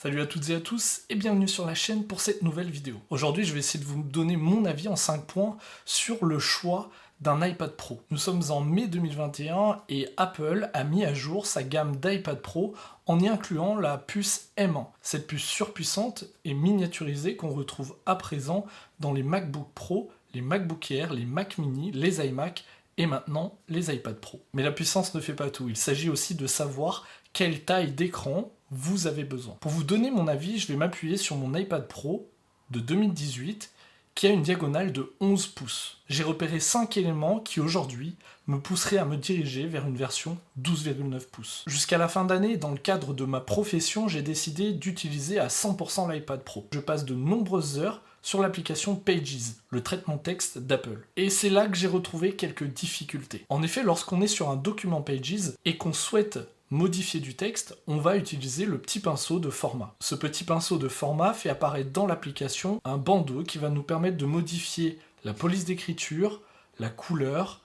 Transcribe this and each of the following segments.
Salut à toutes et à tous et bienvenue sur la chaîne pour cette nouvelle vidéo. Aujourd'hui je vais essayer de vous donner mon avis en 5 points sur le choix d'un iPad Pro. Nous sommes en mai 2021 et Apple a mis à jour sa gamme d'iPad Pro en y incluant la puce M1. Cette puce surpuissante et miniaturisée qu'on retrouve à présent dans les MacBook Pro, les MacBook Air, les Mac Mini, les iMac et maintenant les iPad Pro. Mais la puissance ne fait pas tout, il s'agit aussi de savoir quelle taille d'écran vous avez besoin. Pour vous donner mon avis, je vais m'appuyer sur mon iPad Pro de 2018 qui a une diagonale de 11 pouces. J'ai repéré 5 éléments qui aujourd'hui me pousseraient à me diriger vers une version 12,9 pouces. Jusqu'à la fin d'année, dans le cadre de ma profession, j'ai décidé d'utiliser à 100% l'iPad Pro. Je passe de nombreuses heures sur l'application Pages, le traitement texte d'Apple. Et c'est là que j'ai retrouvé quelques difficultés. En effet, lorsqu'on est sur un document Pages et qu'on souhaite modifier du texte, on va utiliser le petit pinceau de format. Ce petit pinceau de format fait apparaître dans l'application un bandeau qui va nous permettre de modifier la police d'écriture, la couleur,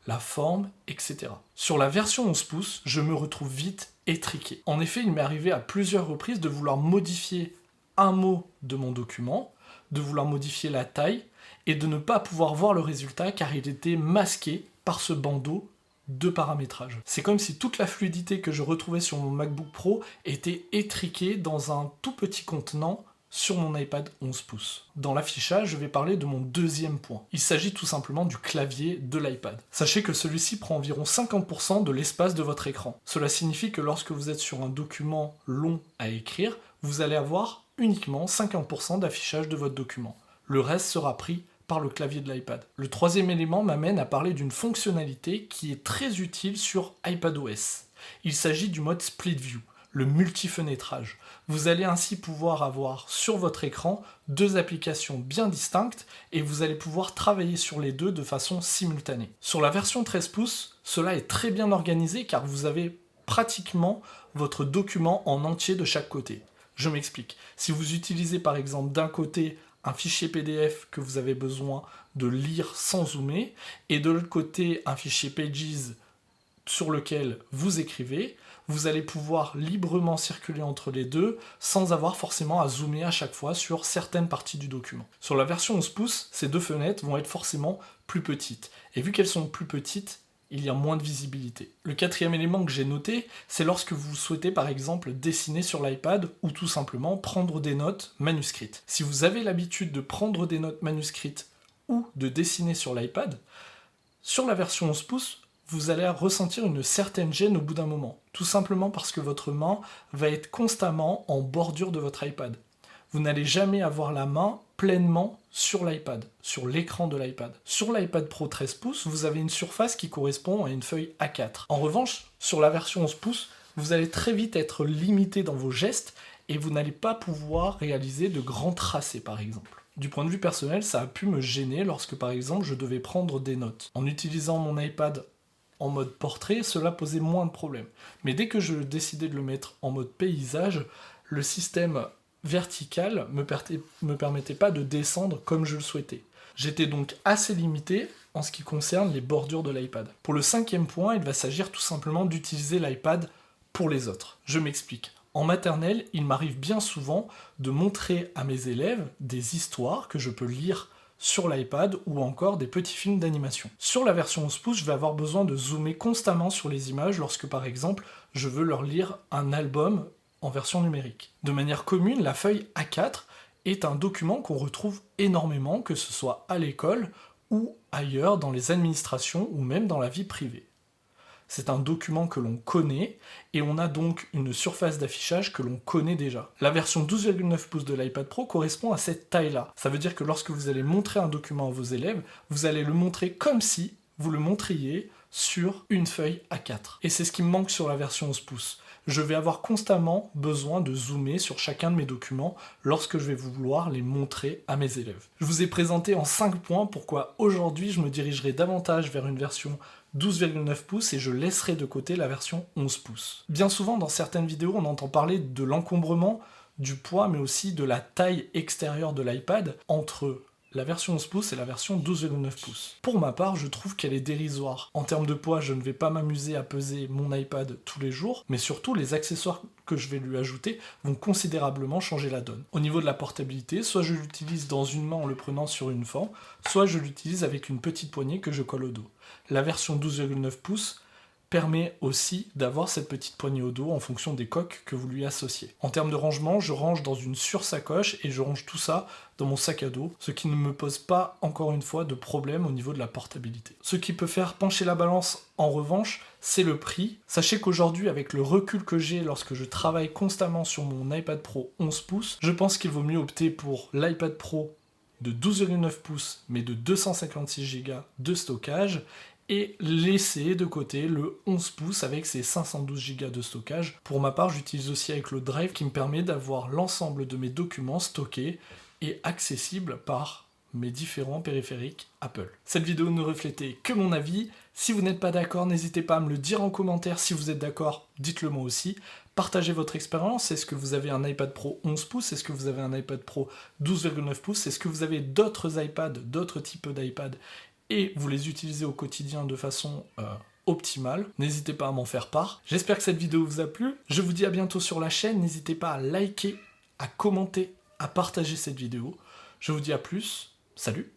la forme, etc. Sur la version 11 pouces, je me retrouve vite étriqué. En effet, il m'est arrivé à plusieurs reprises de vouloir modifier un mot de mon document, de vouloir modifier la taille et de ne pas pouvoir voir le résultat car il était masqué par ce bandeau de paramétrage. C'est comme si toute la fluidité que je retrouvais sur mon MacBook Pro était étriquée dans un tout petit contenant sur mon iPad 11 pouces. Dans l'affichage, je vais parler de mon deuxième point. Il s'agit tout simplement du clavier de l'iPad. Sachez que celui-ci prend environ 50% de l'espace de votre écran. Cela signifie que lorsque vous êtes sur un document long à écrire, vous allez avoir uniquement 50% d'affichage de votre document. Le reste sera pris par le clavier de l'iPad. Le troisième élément m'amène à parler d'une fonctionnalité qui est très utile sur iPadOS. Il s'agit du mode Split View, le multifenêtrage. Vous allez ainsi pouvoir avoir sur votre écran deux applications bien distinctes et vous allez pouvoir travailler sur les deux de façon simultanée. Sur la version 13 pouces, cela est très bien organisé car vous avez pratiquement votre document en entier de chaque côté. Je m'explique. Si vous utilisez par exemple d'un côté un fichier PDF que vous avez besoin de lire sans zoomer, et de l'autre côté un fichier Pages sur lequel vous écrivez, vous allez pouvoir librement circuler entre les deux sans avoir forcément à zoomer à chaque fois sur certaines parties du document. Sur la version 11 pouces, ces deux fenêtres vont être forcément plus petites. Et vu qu'elles sont plus petites, il y a moins de visibilité. Le quatrième élément que j'ai noté, c'est lorsque vous souhaitez par exemple dessiner sur l'iPad ou tout simplement prendre des notes manuscrites. Si vous avez l'habitude de prendre des notes manuscrites ou de dessiner sur l'iPad, sur la version 11 pouces, vous allez ressentir une certaine gêne au bout d'un moment. Tout simplement parce que votre main va être constamment en bordure de votre iPad. Vous n'allez jamais avoir la main pleinement sur l'iPad, sur l'écran de l'iPad. Sur l'iPad Pro 13 pouces, vous avez une surface qui correspond à une feuille A4. En revanche, sur la version 11 pouces, vous allez très vite être limité dans vos gestes et vous n'allez pas pouvoir réaliser de grands tracés par exemple. Du point de vue personnel, ça a pu me gêner lorsque par exemple je devais prendre des notes. En utilisant mon iPad en mode portrait, cela posait moins de problèmes. Mais dès que je décidais de le mettre en mode paysage, le système vertical me permettait pas de descendre comme je le souhaitais. J'étais donc assez limité en ce qui concerne les bordures de l'iPad. Pour le cinquième point, il va s'agir tout simplement d'utiliser l'iPad pour les autres. Je m'explique. En maternelle, il m'arrive bien souvent de montrer à mes élèves des histoires que je peux lire sur l'iPad ou encore des petits films d'animation. Sur la version 11 pouces, je vais avoir besoin de zoomer constamment sur les images lorsque par exemple je veux leur lire un album en version numérique. De manière commune, la feuille A4 est un document qu'on retrouve énormément, que ce soit à l'école ou ailleurs dans les administrations ou même dans la vie privée. C'est un document que l'on connaît et on a donc une surface d'affichage que l'on connaît déjà. La version 12,9 pouces de l'iPad Pro correspond à cette taille-là. Ça veut dire que lorsque vous allez montrer un document à vos élèves, vous allez le montrer comme si vous le montriez sur une feuille A4. Et c'est ce qui me manque sur la version 11 pouces. Je vais avoir constamment besoin de zoomer sur chacun de mes documents lorsque je vais vouloir les montrer à mes élèves. Je vous ai présenté en 5 points pourquoi aujourd'hui je me dirigerai davantage vers une version 12,9 pouces et je laisserai de côté la version 11 pouces. Bien souvent dans certaines vidéos on entend parler de l'encombrement, du poids mais aussi de la taille extérieure de l'iPad entre la version 11 pouces et la version 12,9 pouces. Pour ma part, je trouve qu'elle est dérisoire. En termes de poids, je ne vais pas m'amuser à peser mon iPad tous les jours, mais surtout les accessoires que je vais lui ajouter vont considérablement changer la donne. Au niveau de la portabilité, soit je l'utilise dans une main en le prenant sur une fente, soit je l'utilise avec une petite poignée que je colle au dos. La version 12,9 pouces permet aussi d'avoir cette petite poignée au dos en fonction des coques que vous lui associez. En termes de rangement, je range dans une sursacoche et je range tout ça dans mon sac à dos, ce qui ne me pose pas, encore une fois, de problème au niveau de la portabilité. Ce qui peut faire pencher la balance, en revanche, c'est le prix. Sachez qu'aujourd'hui, avec le recul que j'ai lorsque je travaille constamment sur mon iPad Pro 11 pouces, je pense qu'il vaut mieux opter pour l'iPad Pro de 12,9 pouces, mais de 256 Go de stockage, et laisser de côté le 11 pouces avec ses 512 Go de stockage. Pour ma part, j'utilise aussi iCloud Drive qui me permet d'avoir l'ensemble de mes documents stockés et accessibles par mes différents périphériques Apple. Cette vidéo ne reflétait que mon avis. Si vous n'êtes pas d'accord, n'hésitez pas à me le dire en commentaire. Si vous êtes d'accord, dites-le moi aussi. Partagez votre expérience. Est-ce que vous avez un iPad Pro 11 pouces? Est-ce que vous avez un iPad Pro 12,9 pouces? Est-ce que vous avez d'autres iPads, d'autres types d'iPad et vous les utilisez au quotidien de façon optimale? N'hésitez pas à m'en faire part. J'espère que cette vidéo vous a plu. Je vous dis à bientôt sur la chaîne. N'hésitez pas à liker, à commenter, à partager cette vidéo. Je vous dis à plus. Salut!